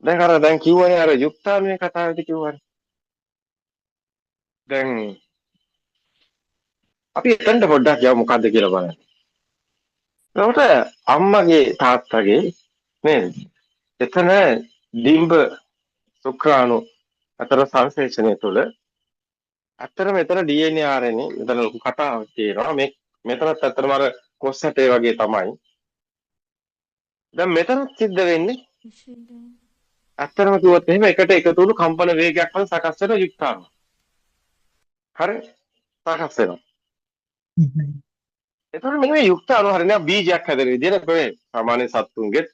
දැන් කිව්වනේ අර යුක්තාණුවේ කතාවේදී කිව්වනේ. දැන් අපි එතනට පොඩ්ඩක් යමු මොකද්ද කියලා බලන්න. එතකොට අම්මගේ තාත්තගේ නේද? එතන ඩිම්බ ශුක්‍රාණු අතර සංශ්ලේෂණය තුළ ඇත්තටම මෙතන DNA RNA මෙතන ලොකු කතාවක් තියෙනවා. මෙතනත් ඇත්තටම අර කොස් හැටේ වගේ තමයි. දැන් මෙතන සිද්ධ වෙන්නේ ඇත්තටම කිව්වොත් එහෙම එකට එකතු වුණු කම්පන වේගයක් වල සකස් වෙන යුක්තාණු. හරි? සකස් වෙනවා. එතකොට මෙන්න මේ යුක්තාණු හරිනේ බීජයක් හැදෙන විදිහට මේ සාමාන්‍ය සත්තුන්ගේ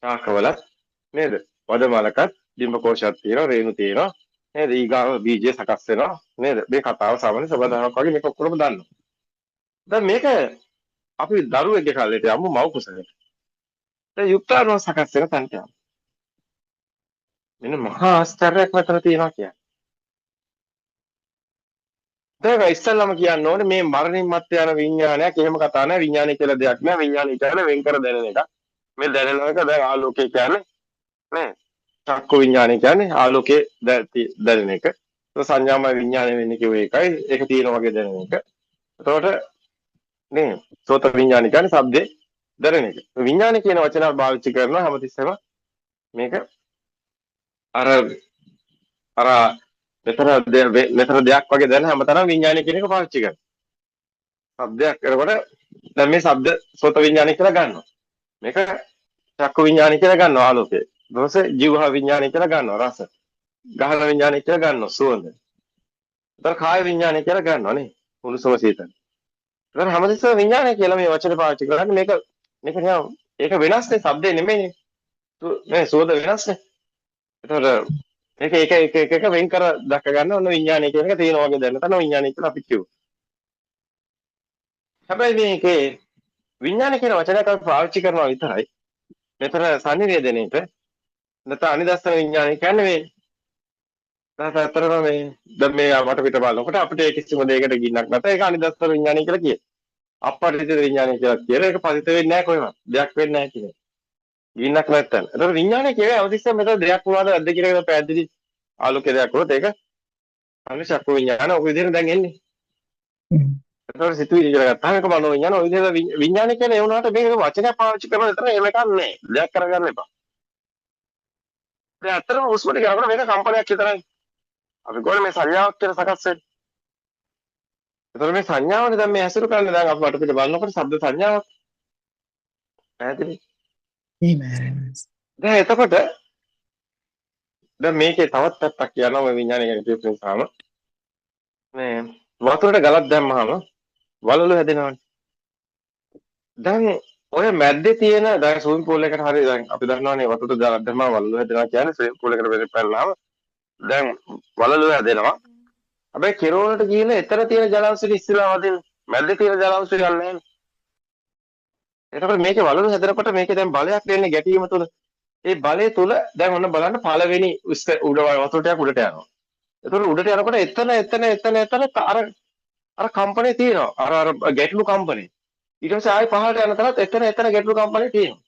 ශාකවලත් නේද? වදමලකත් ඩිම්බ කෝෂයක් තියෙනවා, රේණු තියෙනවා. නේද? ඊගාව බීජය සකස් වෙනවා. නේද? මේ කතාව සාමාන්‍ය සබදාවක් වගේ මේක ඔක්කොම දන්නවා. දැන් මේක අපි දරුවෙක්ගේ කාලේට යමු මව් කුසකට. දැන් යුක්තාණු සකස් වෙන තැනට යමු. මෙන්න මහා ආශ්චර්යයක් මෙතන තියෙනවා කියන්නේ. දැන් ඉස්සල්ලාම කියන්න ඕනේ මේ මරණින් මත් යන විඥානයක් එහෙම කතා නැහැ. විඥානය කියලා දෙයක් නැහැ. විඥානය කියන්නේ වෙන් කර දැනෙන එක. මේ දැනෙන එක දැන් ආලෝකය කියන්නේ නේ. චක්කු විඥානය කියන්නේ ආලෝකයේ දැනෙන එක. ඒක සංඥාමය විඥානය වෙන්නේ කිව්ව එකයි. ඒක තියෙන වගේ දැනෙන එක. එතකොට නේ සෝත විඥානය කියන්නේ ශබ්දේ දැනෙන එක. විඥානය කියන වචන පාවිච්චි කරනවා හැමතිස්සෙම මේක අර අර මෙතන දෙයක් වගේ දැන හැමතැනම විඥානය කියන එක පාවිච්චි කරනවා. ශබ්දයක් කරනකොට දැන් මේ ශබ්ද සෝත විඥානය කියලා ගන්නවා. මේක චක්කු විඥානය කියලා ගන්නවා ආලෝකය. ඊට පස්සේ ජීවහා විඥානය කියලා ගන්නවා රස. ගහන විඥානය කියලා ගන්නවා සුවඳ. ඊට කාය විඥානය කියලා ගන්නවා නේ. උණුසුම සීතල. ඊට හැමතිස්සෙම විඥානය කියලා මේ වචනේ පාවිච්චි කරන්නේ මේක නිකන් ඒක වෙනස්නේ ශබ්දේ නෙමෙයිනේ. මේ සුවඳ වෙනස්නේ. ඒතකොට ඒක එක වෙන් කර දැක ගන්න ඕන විඥානය කියන එක තියෙනවා වගේ දැනන තන විඥානය කියලා අපි කියමු. හැබැයි මේකේ විඥානය කියන වචනයක් අපි පාවිච්චි කරනවා විතරයි. මෙතන සංනිවේදනයේට නැත්නම් අනිදස්සන විඥානය කියන්නේ මේ තාතරම මේ දැන් මේ වට පිට බලනකොට අපිට ඒ කිසිම දෙයකට ගින්නක් නැත ඒක අනිදස්සන විඥානය කියලා කියයි. අපපටිත විඥානය කියලා කියන ඒක පතිත වෙන්නේ නැහැ කොහෙවත්. දෙයක් වෙන්නේ නැහැ කියන්නේ. ගින්නක් නැත්තන. ඒතකොට විඥානය කියන්නේ අවදිස්සම මෙතන දෙයක් වුණාද නැද්ද කියන එක පැහැදිලි ආලෝකයක් වුණොත් ඒක අනිශක්ක විඥාන ඔය විදිහට දැන් එන්නේ. ඒතකොට සිතුවිලි කියලා ගත්තාම ඒක මනෝ විඥාන ඔය විදිහට විඥානය කියන්නේ ඒ වුණාට මේක වචනයක් පාවිච්චි කරන විතර එහෙම එකක් නැහැ. දෙයක් කරගන්න එපා. දැන් අත්‍තරම හුස්ම ටික යනකොට මේක කම්පනයක් විතරයි. අපි ගොඩ මේ සංඥාවක් කියලා සකස් වෙන්නේ. ඒතකොට මේ සංඥාවනේ දැන් මේ ඇසුරු කරන්නේ දැන් අපි වටපිට බලනකොට ශබ්ද සංඥාවක්. පැහැදිලි? දැන් එතකොට දැන් මේකේ තවත් පැත්තක් කියනවා මේ විඥානය ගැන කියපු නිසාම මේ වතුරට ගලක් දැම්මහම වලලු හැදෙනවනේ. දැන් ඔය මැද්දේ තියෙන දැන් ස්විමින් pool එකට හරිය දැන් අපි දන්නවනේ වතුරට ගලක් දැම්මම වලලු හැදෙනවා කියන්නේ ස්විමින් pool එකට පැනලාම දැන් වලලු හැදෙනවා. හැබැයි කෙරවලට ගිහින් එතන තියෙන ජලාංශෙට ඉස්සෙල්ලා වදින්න මැද්දේ තියෙන ජලාංශය ගන්න නැහැ. එතකොට මේකේ වලලු හැදෙනකොට මේකේ දැන් බලයක් දෙන්නේ ගැටීම තුල. ඒ බලය තුල දැන් ඔන්න බලන්න පළවෙනි උඩ වතුර ටිකක් උඩට යනවා. එතකොට උඩට යනකොට එතන අර කම්පණය තියෙනවා. අර ගැටලු කම්පණය. ඊට පස්සේ ආයෙ පහළට යන තැනත් එතන ගැටලු කම්පණය තියෙනවා.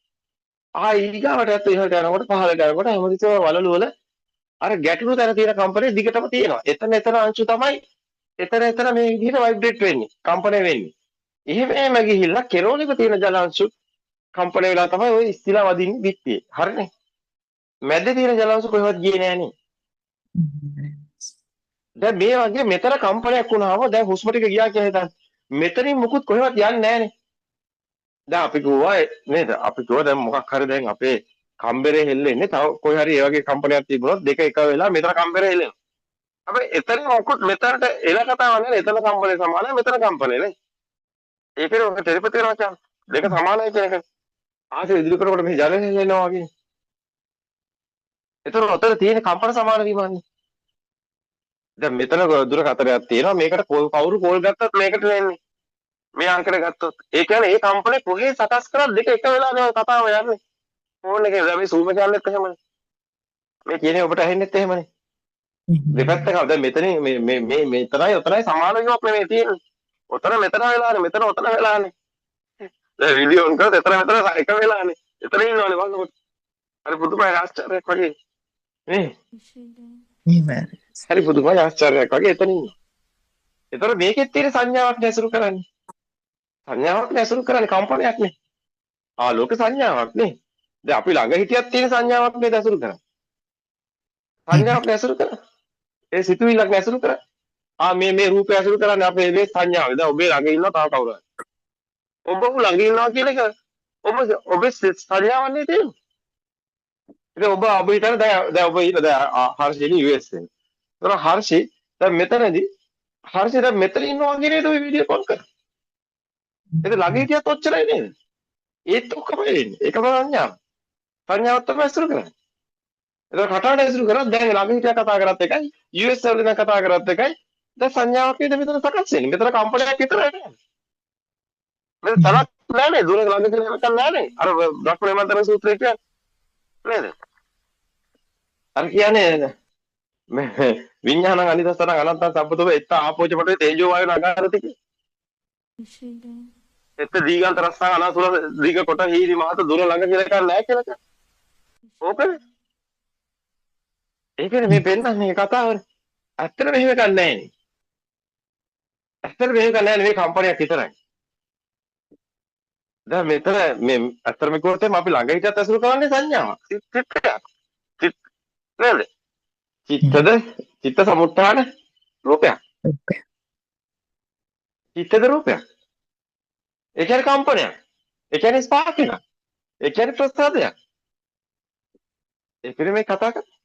ආයෙ ඊගාවට ඉහළට යනකොට පහළට යනකොට හැමතිස්සෙම වලලු වල අර ගැටලු තැන තියෙන කම්පණය දිගටම තියෙනවා. එතන අංශු තමයි එතන මේ විදිහට ভাইබ්‍රේට් වෙන්නේ. කම්පණය වෙන්නේ. එහෙම ගිහිල්ලා කෙරෝලෙක තියෙන ජල අංශු කම්පණය වෙලා තමයි ওই ඉස්තිලා වදින්නේ පිටියේ. හරිනේ. මැද්දේ තියෙන ජල අංශු කොහෙවත් ගියේ නෑනේ. දැන් මේ වගේ මෙතන කම්පනයක් වුණාම දැන් හුස්ම ටික ගියා කියලා හිතන්න. මෙතනින් මුකුත් කොහෙවත් යන්නේ නැහනේ. දැන් අපි කිව්වා නේද? අපි කිව්වා දැන් මොකක් හරි දැන් අපේ කම්බරේ හෙල්ලෙන්නේ තව කොයි හරි ඒ වගේ කම්පනයක් තිබුණොත් දෙක එක වෙලා මෙතන කම්බරේ හෙල්ලෙනවා. හැබැයි එතන මොකුත් මෙතනට එල කතාවක් නෑ. එතන කම්පනේ සමානයි මෙතන කම්පනේ නේ. ඒකේ ඔක ටෙලිපති කරනවා කියන්නේ. දෙක සමානයි කියන එක. ආසේ ඉදිරි කරනකොට මේ ජලය හෙල්ලෙනවා වගේ. එතන ඔතන තියෙන කම්පන සමාන වීමන්නේ. දැන් මෙතන දුරකථනයක් තියෙනවා මේකට කවුරු කෝල් ගත්තත් මේකට එන්නේ මේ අංකයට ගත්තොත් ඒ කියන්නේ ඒ කම්පණය කොහේ සකස් කරත් දෙක එක වෙලාවේ කතාව යන්නේ ෆෝන් එකේ දැන් මේ zoom එක යන්නේත් එහෙමනේ මේ කියන්නේ ඔබට ඇහෙන්නෙත් එහෙමනේ දෙපැත්තක දැන් මෙතන මේ මෙතනයි ඔතනයි සමාන වීමක් නෙමෙයි තියෙන්නේ ඔතන මෙතන වෙලානේ මෙතන ඔතන වෙලානේ දැන් වීඩියෝ ඔන් කරලා එතන මෙතන එක වෙලානේ එතන ඉන්නවනේ බලනකොට හරි පුදුමයි ආශ්චර්යයක් වගේ නේ. එහෙම. හරි පුදුමයි ආශ්චර්යයක් වගේ එතන ඉන්නවා. ඒතර මේකෙත් තියෙන සංඥාවක් නැසුරු කරන්නේ. සංඥාවක් නැසුරු කරන්නේ කම්පනයක් නේ. ආලෝක සංඥාවක් නේ. දැන් අපි ළඟ හිටියත් තියෙන සංඥාවක් නේ ඇසුරු කරන්නේ. එහෙම. සංඥාවක් ඇසුරු කරන්නේ. ඒ සිතුවිල්ලක් ඇසුරු කරන්නේ. මේ රූපය ඇසුරු කරන්නේ අපේ මේ සංඥාව. දැන් ඔබේ ළඟ ඉන්නවා තව කවුරු හරි. ඔබ ළඟ ඉන්නවා කියන එක ඔබ ඔබේ සංඥාවන්නේ තියෙන්නේ. ඉතින් ඔබ හිතන දැන් ඔබ ඉන්න දැන් හර්ෂිනී US එකේ. ඒතර හර්ෂි දැන් මෙතනදී හර්ෂි දැන් මෙතන ඉන්නවා කියන එක ඔය වීඩියෝ කෝල් කරා. ඒක ළඟ හිටියත් ඔච්චරයි නේද? ඒත් ඔක්කොම වෙන්නේ. ඒකම සංඥාව. සංඥාවක් තමයි ඇසුරු කරන්නේ. ඒක කතාවට ඇසුරු කරා දැන් ළඟ හිටියා කතා කරත් එකයි US වල ඉඳන් කතා කරත් එකයි දැන් සංඥාවක් නේද මෙතන සකස් වෙන්නේ. මෙතන කම්පනයක් විතරයි නේද? මෙතන තරක් නෑ නේ දුර ළඟ කියලා එකක් නෑ නේ. අර බ්‍රහ්මණයන්තර සූත්‍රය කියන්නේ නේද? අර කියන්නේ මේ විඥානං අනිදස්සන අනත්තං සම්පතෝ එත්ත ආපෝච පටේ තේජෝ වායු නගාරති කිය. එත්ත දීගන්ත රස්සං අනසුර දීග කොට හීරි මහත දුර ළඟ කියලා එකක් නෑ කියලා කියන්නේ. ඕකනේ. ඒකනේ මේ පෙන්නන්නේ මේ කතාවනේ. ඇත්තට මෙහෙම එකක් නෑනේ. ඇත්තට මෙහෙම එකක් නෑනේ මේ කම්පනයක් විතරයි. දැන් මෙතන මේ ඇත්තටම කිව්වොත් අපි ළඟ හිටියත් ඇසුරු කරන්නේ සංඥාවක්. චිත්තයක්. චිත්ත නේද? චිත්තද චිත්ත සමුත්ථාන රූපයක්. චිත්තද රූපයක්. ඒ කියන්නේ කම්පනයක්. ඒ කියන්නේ ස්පාර්ක් එකක්. ඒ කියන්නේ ප්‍රසාදයක්. ඒකනේ මේ කතා කරන්නේ.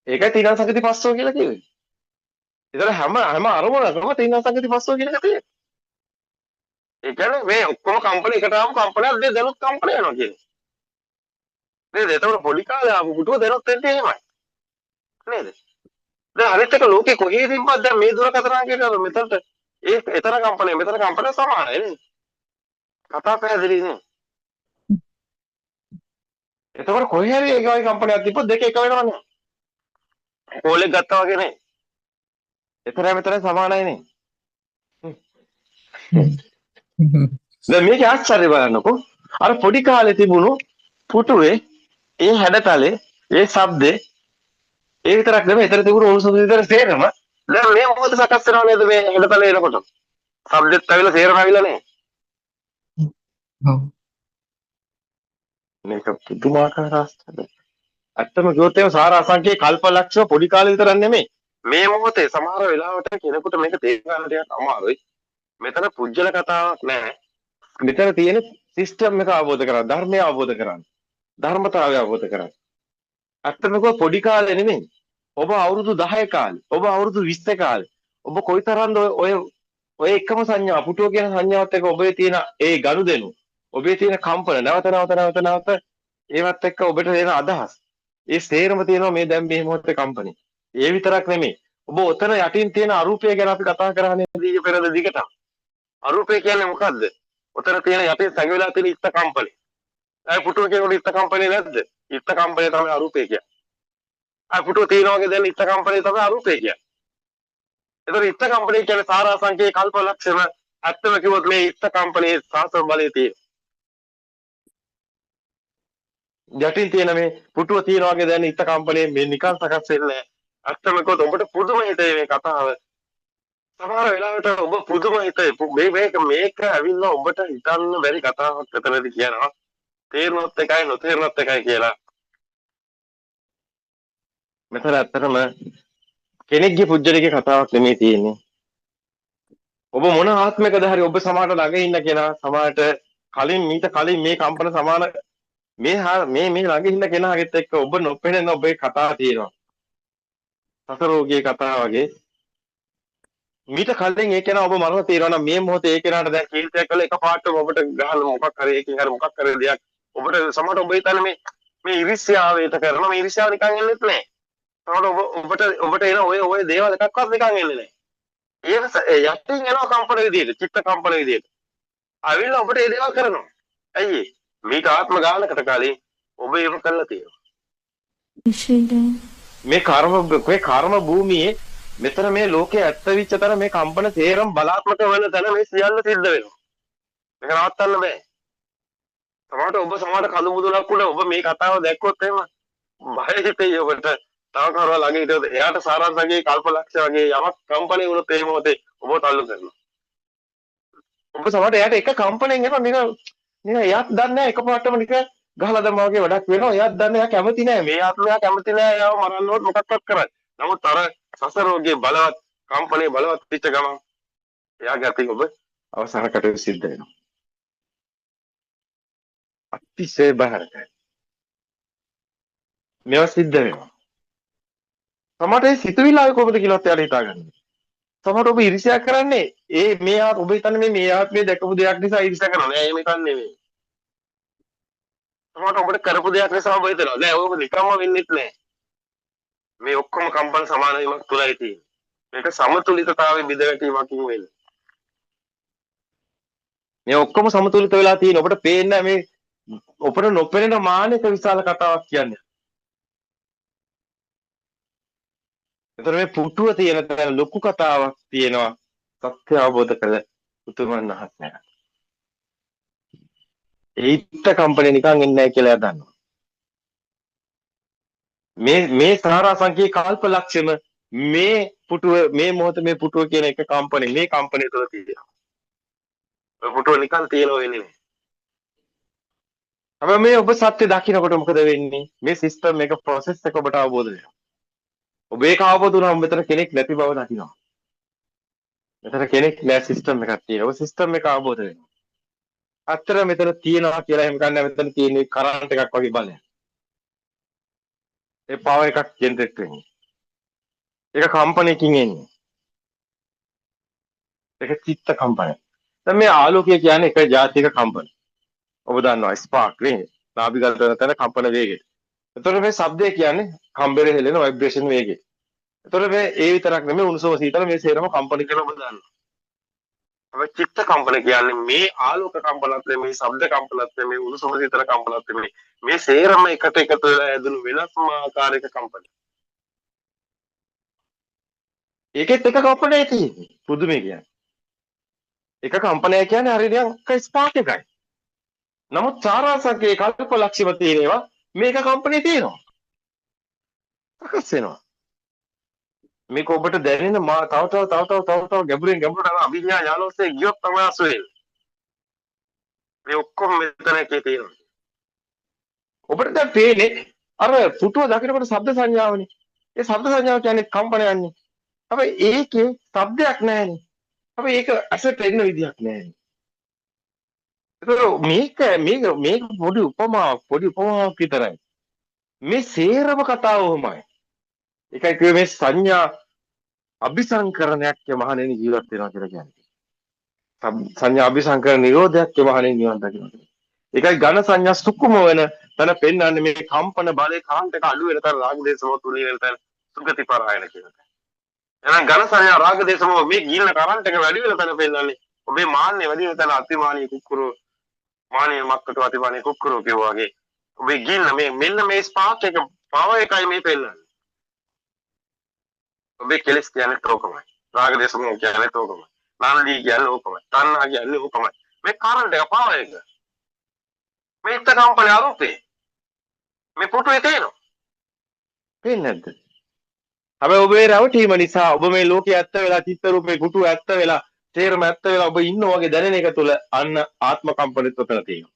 ඒකයි තීන සංගති පස්සෝ කියලා කිව්වේ. ඒතර හැම අරමුණකම තීන සංගති පස්සෝ කියන එක තියෙනවා. ඒ කියන්නේ මේ ඔක්කොම කම්පන එකට ආවම කම්පනයක් දෙනොත් කම්පන යනවා කියන්නේ. නේද? ඒතකොට පොඩි කාලේ ආපු පුටුව දෙනොත් එන්නේ එහෙමයි. නේද? දැන් අනිත් එක ලෝකේ කොහේ තිබ්බත් දැන් මේ දුරකථන අංකයට මෙතනට ඒ එතන කම්පනය මෙතන කම්පනය සමානයි නේද? කතා පැහැදිලි නේ. එතකොට කොහේ හරි ඒ වගේ කම්පනයක් තිබ්බොත් දෙක එක වෙනව නේ. කෝලෙක් ගත්තා වගේ නේ. එතන මෙතන සමානයි නේ. දැන් මේක ආශ්චර්ය බලන්නකෝ. අර පොඩි කාලේ තිබුණු පුටුවේ ඒ හැඩතලේ ඒ ශබ්දේ ඒ විතරක් නෙමෙයි එතන තිබුණු උණුසුම විතර තේරෙම දැන් මේ මොකද සකස් වෙනව නේද මේ හැඩතලේ එනකොට. ශබ්දෙත් ඇවිල්ලා තේරම ඇවිල්ලා නේ. ඔව්. මේක පුදුමාකාර ආශ්චර්යයක්. ඇත්තම කිව්වොත් එහෙම සාර අසංඛ්‍ය කල්පලක්ෂ පොඩි කාලේ විතරක් නෙමෙයි. මේ මොහොතේ සමහර වෙලාවට කෙනෙකුට මේක තේරුම් ගන්න ටිකක් අමාරුයි. මෙතන පුජ්‍යල කතාවක් නෑ. මෙතන තියෙන සිස්ටම් එක අවබෝධ කරගන්න, ධර්මය අවබෝධ කරගන්න, ධර්මතාවය අවබෝධ කරගන්න. ඇත්තම කිව්වොත් පොඩි කාලේ නෙමෙයි. ඔබ අවුරුදු 10 කාලේ, ඔබ අවුරුදු 20 කාලේ, ඔබ කොයිතරම්ද ඔය එකම සංඥා, පුටුව කියන සංඥාවත් එක්ක ඔබේ තියෙන ඒ ගනුදෙනු, ඔබේ තියෙන කම්පන නැවත ඒවත් එක්ක ඔබට එන අදහස්. ඒ සේරම තියෙනවා මේ දැන් මේ මොහොතේ කම්පණි. ඒ විතරක් නෙමෙයි. ඔබ ඔතන යටින් තියෙන අරූපය ගැන අපි කතා කරන්නේ දී පෙරද දිගට. අරූපය කියන්නේ මොකද්ද? ඔතන තියෙන යටින් සැඟවිලා තියෙන ඉත්ත කම්පණි. ඒ පුටුව කියනකොට ඉත්ත කම්පණි නැද්ද? ඉත්ත කම්පණි තමයි අරූපය කියන්නේ. ආ පුටුව තියෙනවා වගේ දැන් ඉත්ත කම්පණි තමයි අරූපය කියන්නේ. ඒතර ඉත්ත කම්පණි කියන්නේ සාරාංශකේ කල්පලක්ෂණ ඇත්තම කිව්වොත් මේ ඉත්ත කම්පණි සාසව බලයේ තියෙන. යටින් තියෙන මේ පුටුව තියෙන වගේ දැන් ඉත්ත කම්පණය මේ නිකන් සකස් වෙන්නේ නැහැ. අත්තම කිව්වොත් ඔබට පුදුම හිතේ මේ කතාව. සමහර වෙලාවට ඔබ පුදුම හිතේ මේක ඇවිල්ලා ඔබට හිතන්න බැරි කතාවක් අතනදී කියනවා. තේරුණොත් එකයි නොතේරුණොත් එකයි කියලා. මෙතන ඇත්තටම කෙනෙක්ගේ පුජ්‍යලිකේ කතාවක් නෙමෙයි තියෙන්නේ. ඔබ මොන ආත්මිකද හරි ඔබ සමාහට ළඟ ඉන්න කෙනා සමාහට මීට කලින් මේ කම්පන සමාන මේ ළඟ ඉන්න කෙනාගෙත් එක්ක ඔබ නොපෙනෙන ඔබේ කතාව තියෙනවා. සසරෝගී කතාව වගේ. මීට කලින් ඒ කෙනා ඔබ මරලා තියෙනවා නම් මේ මොහොතේ ඒ කෙනාට දැන් කීර්තියක් කළා එකපාරටම ඔබට ගහන මොකක් හරි එකකින් හරි මොකක් හරි දෙයක් ඔබට සමහරට ඔබ හිතන්නේ මේ ඉරිසියාවේට කරන මේ ඉරිසියාව නිකන් එන්නෙත් නෑ. සමහරට ඔබට එන ඔය දේවල් එකක්වත් නිකන් එන්නේ නෑ. ඒක යටින් එනවා කම්පන විදියට, චිත්ත කම්පන විදියට. ආවිල්ලා ඔබට ඒ දේවල් කරනවා. ඇයි මේක ආත්ම ගානකට කලින් ඔබ ඒක කළා තියෙනවා. මේ කර්ම භූමියේ මෙතන මේ ලෝකයේ ඇත්ත විච්ච තර මේ කම්පන තේරම් බලාත්මක වෙන තැන මේ සියල්ල සිද්ධ වෙනවා. මේක නවත්තන්න බෑ. සමහරට ඔබ කඳු මුදුනක් උඩ ඔබ මේ කතාව දැක්කොත් එහෙම බය හිතේ ඔබට තව කවුරුහරි ළඟ හිටියොත් එයාට සාරාංශගේ කල්පලක්ෂ වගේ යමක් කම්පණි වුණොත් ඒ මොහොතේ ඔබව තල්ලු කරනවා. ඔබ සමහරට එයාට එක කම්පණයෙන් එනවා නිකන් එයාත් දන්නේ නැහැ එකපාරටම නිකන් ගහලා දැම්මා වගේ වැඩක් වෙනවා. එයාත් දන්නේ එයා කැමති නැහැ. මේ ආත්මය එයා කැමති නැහැ. එයාව මරන්නවත් මොකක්වත් කරන්නේ. නමුත් අර සසරෝගේ බලවත් කම්පණයේ බලවත් පිට ගමන් එයාගේ අතින් ඔබ අවසාන කටයුතු සිද්ධ වෙනවා. අතිශය බහරකයි. මේවා සිද්ධ වෙනවා. සමහරට ඒ සිතුවිල්ල ආවේ කොහොමද කියලාත් එයාලා හිතාගන්නේ. සමහරට ඔබ ඊර්ෂ්‍යා කරන්නේ මේ ඔබ හිතන්නේ මේ ආත්මේ දැකපු දෙයක් නිසා ඊර්ෂ්‍යා කරනවා. නෑ එහෙම හිතන්නේ නෙමෙයි. සමහරට ඔබට කරපු දෙයක් නිසා ඔබ හිතනවා. නෑ ඔබ නිකම්ම වෙන්නෙත් නෑ. මේ ඔක්කොම කම්පන සමාන වීමක් තුලයි තියෙන්නේ. මේක සමතුලිතතාවයේ බිඳවැටීමකින් වෙන්නේ. මේ ඔක්කොම සමතුලිත වෙලා තියෙන ඔබට පේන්නේ මේ ඔබට නොපෙනෙන මානසික විශාල කතාවක් කියන්නේ. එතන මේ පුටුව තියෙන තැන ලොකු කතාවක් තියෙනවා. සත්‍ය අවබෝධ කළ උතුමන් වහන්සේ. ඒත් කම්පැනි නිකන් එන්නේ නැහැ කියලා එයා දන්නවා. මේ සාරාංශකයේ කල්ප ලක්ෂණ මේ පුටුව මේ මොහොත මේ පුටුව කියන එක කම්පැනි මේ කම්පැනි තුළ තියෙනවා. ඔය පුටුව නිකන් තියෙනව වෙන්නේ නැහැ. හැබැයි මේ ඔබ සත්‍ය දකින්නකොට මොකද වෙන්නේ? මේ සිස්ටම් එක ප්‍රොසෙස් එක ඔබට අවබෝධ වෙනවා. ඔබ ඒක අවබෝධ වුණාම මෙතන කෙනෙක් නැති බව දකිනවා. මෙතන කෙනෙක් නෑ සිස්ටම් එකක් තියෙනවා. ඔබ සිස්ටම් එක අවබෝධ වෙනවා. අතර මෙතන තියෙනවා කියලා එහෙම ගන්න මෙතන තියෙන්නේ කරන්ට් එකක් වගේ බලයක්. ඒ පවර් එකක් ජෙනරේට් වෙන්නේ. ඒක කම්පැනිකින් එන්නේ. ඒක චිත්ත කම්පැනි. දැන් මේ ආලෝකය කියන්නේ එක ජාතික කම්පැනි. ඔබ දන්නවා ස්පාර්ක් නේ. නාභිගත වෙන තැන කම්පන වේගය. එතකොට මේ ශබ්දය කියන්නේ කම්බරේ හෙලෙන ভাইබ්‍රේෂන් වේගය. එතකොට මේ ඒ විතරක් නෙමෙයි උණුසුම සීතල මේ සේරම කම්පන කියලා ඔබ දන්නවා. හැබැයි චිත්ත කම්පන කියන්නේ මේ ආලෝක කම්පනත් මේ ශබ්ද කම්පනත් මේ උණුසුම සීතල කම්පනත් මේ සේරම එකට එකතු වෙලා ඇදුණු වෙනස්ම ආකාරයක කම්පන. ඒකෙත් එක කම්පනයක් තියෙන්නේ. පුදුමේ කියන්නේ. එක කම්පනයක් කියන්නේ හරියට ස්පාර්ක් එකයි. නමුත් සාරාංශකයේ කල්ප ලක්ෂ්‍යම තියෙනවා මේක කම්පැනි තියෙනවා. සකස් වෙනවා. මේක ඔබට දැනෙන තව ගැඹුරට යන අභිඥා ඥාන ඔස්සේ ගියොත් තමයි අසු වෙන්නේ. මේ ඔක්කොම මෙතනකේ තියෙනවා. ඔබට දැන් පේන්නේ අර පුටුව දකිනකොට ශබ්ද සංඥාවනේ. ඒ ශබ්ද සංඥාව කියන්නේ කම්පනයන්නේ. හැබැයි ඒකේ ශබ්දයක් නැහැනේ. හැබැයි ඒක ඇසට එන්න විදියක් නැහැනේ. මේක පොඩි උපමාවක් විතරයි. මේ සේරම කතාව ඔහොමයි. ඒකයි කිව්වේ මේ සංඥා අபிසංකරණයක් මහණෙනි ජීවත් වෙනවා කියලා කියන්නේ. සංඥා අபிසංකරණ නිරෝධයක් මහණෙනි නිවන් දකිනවා. ඒකයි ඝන සංඥා සුකුම වෙන තන පෙන්වන්නේ මේ කම්පන බලේ කාන්ට එක අඩු වෙන තන රාග දේශම තුනී වෙන තන සුගති පරායන කියලා. එහෙනම් ඝන සංඥා රාග දේශම මේ ගිල්න කරන්ට් එක වැඩි වෙන තන පෙන්වන්නේ ඔබේ මාන්නේ වැඩි වෙන තන අතිමානී කුක්කුරු මානිය මක්කට අතිමානී කුක්කුරු කියවා වගේ ඔබේ ගිල්න මේ මෙන්න මේ ස්පාර්ක් එක පවර් එකයි මේ පෙන්වන්නේ. ඔබේ කෙලස් කියන්නේ තෝකමයි. රාග දේශම කියන්නේ තෝකමයි. නානදී කියන්නේ ඕකමයි. තණ්හා කියන්නේ ඕකමයි. මේ කරන්ට් එක පවර් එක. මේ ඉත්ත කම්පන ආරෝපේ. මේ පුටුවේ තියෙනවා. පේන්නේ නැද්ද? හැබැයි ඔබේ රැවටීම නිසා ඔබ මේ ලෝකයේ ඇත්ත වෙලා චිත්ත රූපේ පුටුව ඇත්ත වෙලා තේරම ඇත්ත වෙලා ඔබ ඉන්න වගේ දැනෙන එක තුල අන්න ආත්ම කම්පනිත උතන තියෙනවා.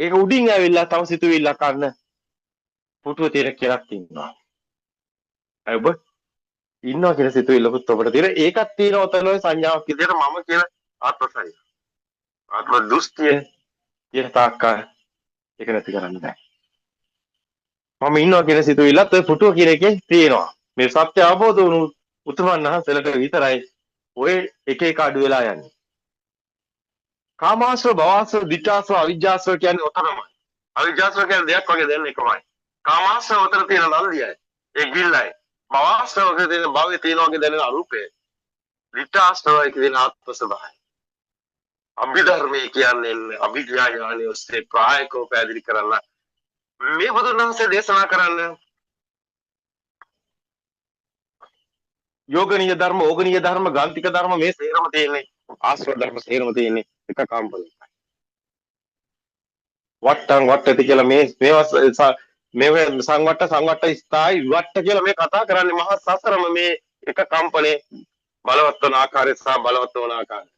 ඒක උඩින් ඇවිල්ලා තව සිතුවිල්ලක් අන්න පුටුවේ තියෙන කෙලක් ඉන්නවා. ඔබ ඉන්නවා කියන සිතුවිල්ලකුත් ඔබට තියෙන ඒකත් තියෙන උතන ඔය සංඥාවක් විදිහට මම කියන ආත්ම සංඥා. ආත්ම දෘෂ්ටිය කියන තාක්කා ඒක නැති කරන්න බෑ. මම ඉන්නවා කියන සිතුවිල්ලත් ඔය පුටුව කියන එකේ තියෙනවා. මේ සත්‍ය අවබෝධ වුණු උතුමන් වහන්සේලාට විතරයි ඔය එක එක අඩු වෙලා යන්නේ. කාමාශ්‍රව, භවශ්‍රව, ditthාශ්‍රව, අවිජ්ජාශ්‍රව කියන්නේ ඔතනමයි. අවිජ්ජාශ්‍රව කියන්නේ දෙයක් වගේ දෙන්නේ එකමයි. කාමාශ්‍රව උතර තියෙන නන්දියයි. ඒ ගිල්ලයි. භවශ්‍රව කියන්නේ භවයේ තියෙන වගේ දැනෙන අරූපය. ditthාශ්‍රවයි කියන්නේ ආත්ම ස්වභාවය. අභිධර්මයේ කියන්නේ අභිඥා ඥානය ඔස්සේ ප්‍රායෝගිකව පැහැදිලි කරන්න මේ බුදුන් වහන්සේ දේශනා කරන්න යෝගනීය ධර්ම, ඕගනීය ධර්ම, ගාන්තික ධර්ම මේ සේරම තියෙන්නේ ආශ්‍රව ධර්ම සේරම තියෙන්නේ එක කම්පලයි. වට්ටම් වට්ටති කියලා මේවා මේ සංවට්ට ස්ථායි විවට්ට කියලා මේ කතා කරන්නේ මහා සසරම මේ එක කම්පණේ බලවත් වන ආකාරය සහ බලවත් වන ආකාරය.